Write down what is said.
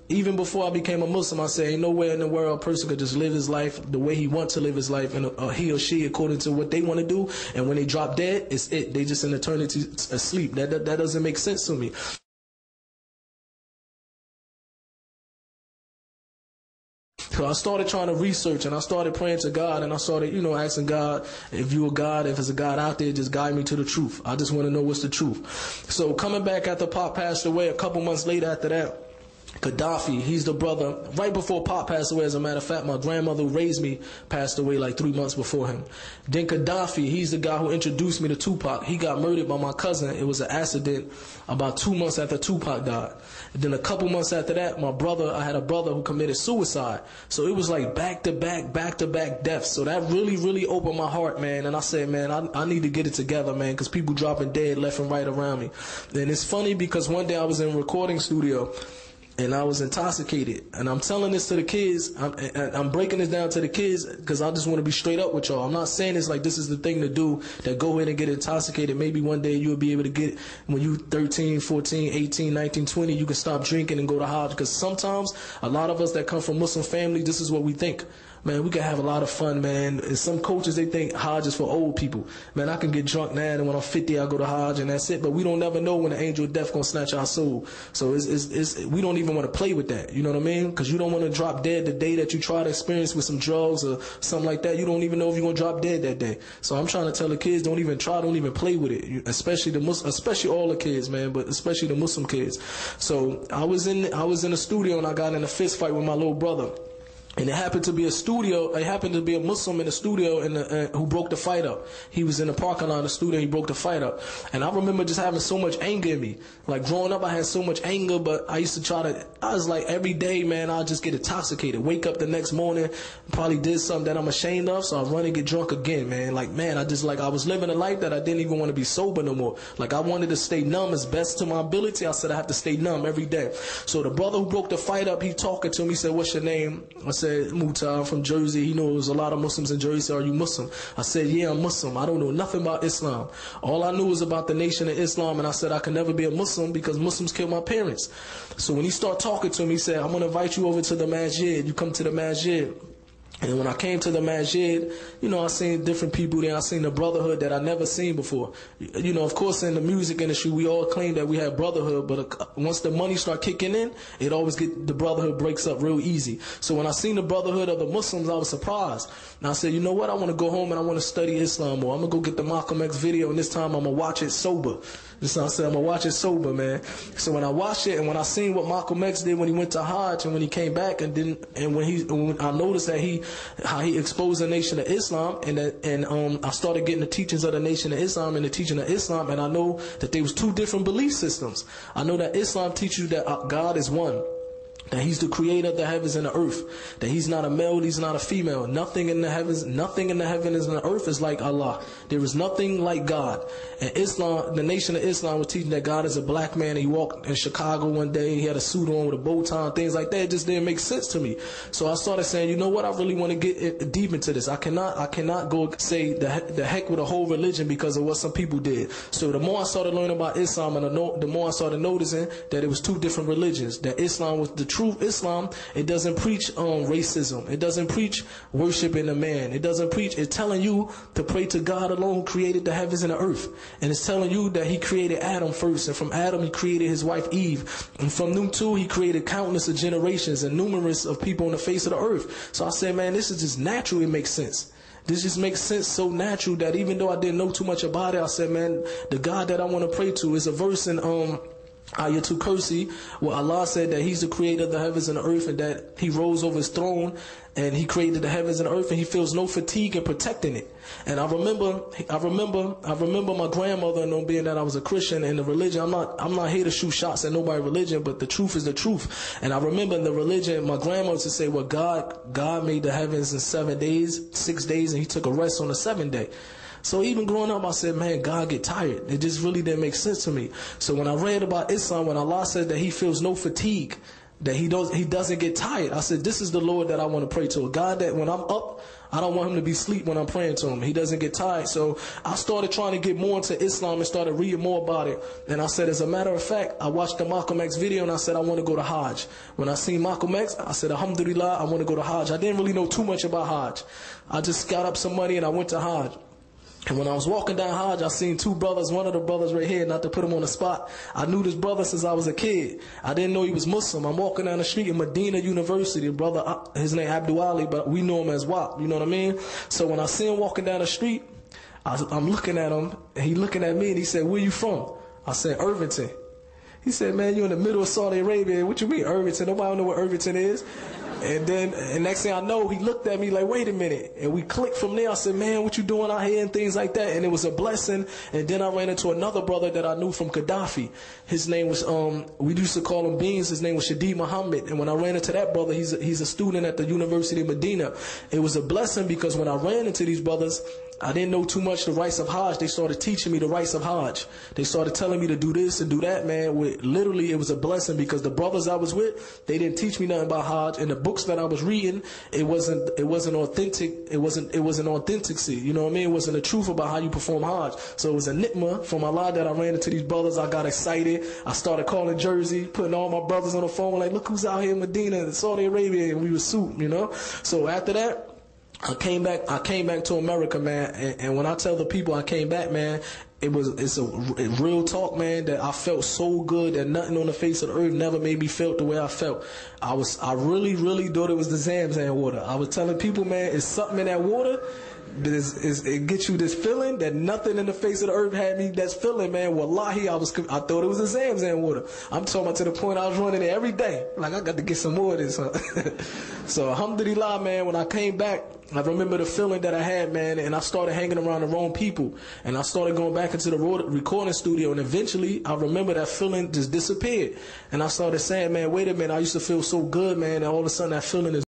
even before I became a Muslim, I said, ain't nowhere in the world a person could just live his life the way he wants to live his life, and he or she according to what they want to do. And when they drop dead, it's it. They just in eternity asleep. That doesn't make sense to me. So I started trying to research, and I started praying to God, and I started, asking God, if you a God, if there's a God out there, just guide me to the truth. I just want to know what's the truth. So coming back after Pop passed away, a couple months later after that, Gaddafi, he's the brother, right before Pop passed away, as a matter of fact, my grandmother who raised me passed away like 3 months before him. Then Gaddafi, he's the guy who introduced me to Tupac. He got murdered by my cousin. It was an accident about 2 months after Tupac died. And then a couple months after that, I had a brother who committed suicide. So it was like back to back deaths. So that really, really opened my heart, man. And I said, man, I need to get it together, man, because people dropping dead left and right around me. And it's funny because one day I was in a recording studio, and I was intoxicated. And I'm telling this to the kids. I'm breaking this down to the kids because I just want to be straight up with y'all. I'm not saying this like this is the thing to do, that go ahead and get intoxicated. Maybe one day you'll be able to get, when you 13, 14, 18, 19, 20, you can stop drinking and go to Hajj. Because sometimes a lot of us that come from Muslim family, this is what we think. Man, we can have a lot of fun, man. And some coaches, they think Hajj is for old people. Man, I can get drunk now, and when I'm 50, I'll go to Hajj, and that's it. But we don't never know when the angel of death gonna snatch our soul. So we don't even want to play with that. You know what I mean? Because you don't want to drop dead the day that you try to experience with some drugs or something like that. You don't even know if you're gonna drop dead that day. So I'm trying to tell the kids, don't even play with it. Especially especially all the kids, man, but especially the Muslim kids. So I was in the studio, and I got in a fist fight with my little brother. And it happened to be a Muslim in the studio who broke the fight up. He was in the parking lot of the studio, he broke the fight up. And I remember just having so much anger in me. Like growing up, I had so much anger, but I was like every day, man, I'll just get intoxicated. Wake up the next morning, probably did something that I'm ashamed of, so I run and get drunk again, man. Like, man, I was living a life that I didn't even want to be sober no more. Like, I wanted to stay numb as best to my ability. I said I have to stay numb every day. So the brother who broke the fight up, he talking to me, he said, what's your name? I said, Muta, I'm from Jersey. He knows a lot of Muslims in Jersey. Are you Muslim? I said, yeah, I'm Muslim. I don't know nothing about Islam. All I knew was about the nation of Islam, and I said I could never be a Muslim because Muslims killed my parents. So when he started talking to me, he said, I'm going to invite you over to the masjid. You come to the masjid. And when I came to the masjid, I seen different people there. I seen the brotherhood that I never seen before. Of course, in the music industry, we all claim that we have brotherhood, but once the money start kicking in, the brotherhood breaks up real easy. So when I seen the brotherhood of the Muslims, I was surprised. And I said, you know what? I want to go home and I want to study Islam more. I'm going to go get the Malcolm X video, and this time I'm going to watch it sober. So I said, I'm going to watch it sober, man. So when I watched it, and when I seen what Malcolm X did when he went to Hajj, and when he came back, and when I noticed that how he exposed the nation of Islam, and I started getting the teachings of the nation of Islam and the teaching of Islam, and I know that there was two different belief systems. I know that Islam teaches you that God is one, that he's the creator of the heavens and the earth, that he's not a male, he's not a female. Nothing in the heavens and the earth is like Allah. There is nothing like God. And Islam, the nation of Islam, was teaching that God is a black man. He walked in Chicago one day, he had a suit on with a bow tie, things like that. It just didn't make sense to me. So I started saying, you know what, I really want to get deep into this. I cannot go say the heck with a whole religion because of what some people did. So the more I started learning about Islam, and the more I started noticing that it was two different religions, that Islam was the truth. Islam, it doesn't preach racism. It doesn't preach worshiping a man. It's telling you to pray to God alone who created the heavens and the earth. And it's telling you that he created Adam first, and from Adam he created his wife Eve, and from them two he created countless of generations and numerous of people on the face of the earth. So I said, man, this is just natural. It makes sense. This just makes sense so natural that even though I didn't know too much about it, I said, man, the God that I want to pray to is a verse in Ayatul Kursi, where Allah said that he's the creator of the heavens and the earth, and that he rose over his throne and he created the heavens and the earth, and he feels no fatigue in protecting it. And I remember my grandmother, and being that I was a Christian in the religion, I'm not here to shoot shots at nobody's religion, but the truth is the truth. And I remember in the religion, my grandmother used to say, well, God made the heavens in 6 days, and he took a rest on the 7th day. So even growing up, I said, man, God get tired. It just really didn't make sense to me. So when I read about Islam, when Allah said that he feels no fatigue, that he doesn't get tired. I said, this is the Lord that I want to pray to. A God that when I'm up, I don't want him to be asleep when I'm praying to him. He doesn't get tired. So I started trying to get more into Islam and started reading more about it. And I said, as a matter of fact, I watched the Malcolm X video and I said, I want to go to Hajj. When I seen Malcolm X, I said, Alhamdulillah, I want to go to Hajj. I didn't really know too much about Hajj. I just got up some money and I went to Hajj. And when I was walking down Hajj, I seen two brothers, one of the brothers right here, not to put him on the spot. I knew this brother since I was a kid. I didn't know he was Muslim. I'm walking down the street in Medina University. Brother, his name Abdul Ali, but we know him as WAP. You know what I mean? So when I see him walking down the street, I'm looking at him, and he looking at me, and he said, where you from? I said, Irvington. He said, man, you're in the middle of Saudi Arabia. What you mean, Irvington? Nobody know what Irvington is. And next thing I know, he looked at me like, wait a minute. And we clicked from there. I said, man, what you doing out here and things like that. And it was a blessing. And then I ran into another brother that I knew from Gaddafi. His name was, we used to call him Beans. His name was Shadid Muhammad. And when I ran into that brother, he's a student at the University of Medina. It was a blessing because when I ran into these brothers, I didn't know too much the rights of Hajj. They started teaching me the rights of Hajj. They started telling me to do this and do that, man. Literally, it was a blessing because the brothers I was with, they didn't teach me nothing about Hajj. And the books that I was reading, it wasn't authentic. It wasn't authenticity. You know what I mean? It wasn't the truth about how you perform Hajj. So it was a nikmah from Allah that I ran into these brothers. I got excited. I started calling Jersey, putting all my brothers on the phone, like, look who's out here in Medina, Saudi Arabia, and we were soup, you know? So after that, I came back to America, man, and when I tell the people I came back, man, it's a real talk, man, that I felt so good that nothing on the face of the earth never made me feel the way I felt. I really, really thought it was the Zamzam water. I was telling people, man, it's something in that water. It gets you this feeling that nothing in the face of the earth had me that's feeling, man. Wallahi, I thought it was a Zamzam water. I'm talking about to the point I was running it every day. Like, I got to get some more of this, huh? So, alhamdulillah, man, when I came back, I remember the feeling that I had, man, and I started hanging around the wrong people. And I started going back into the recording studio, and eventually, I remember that feeling just disappeared. And I started saying, man, wait a minute, I used to feel so good, man, and all of a sudden that feeling is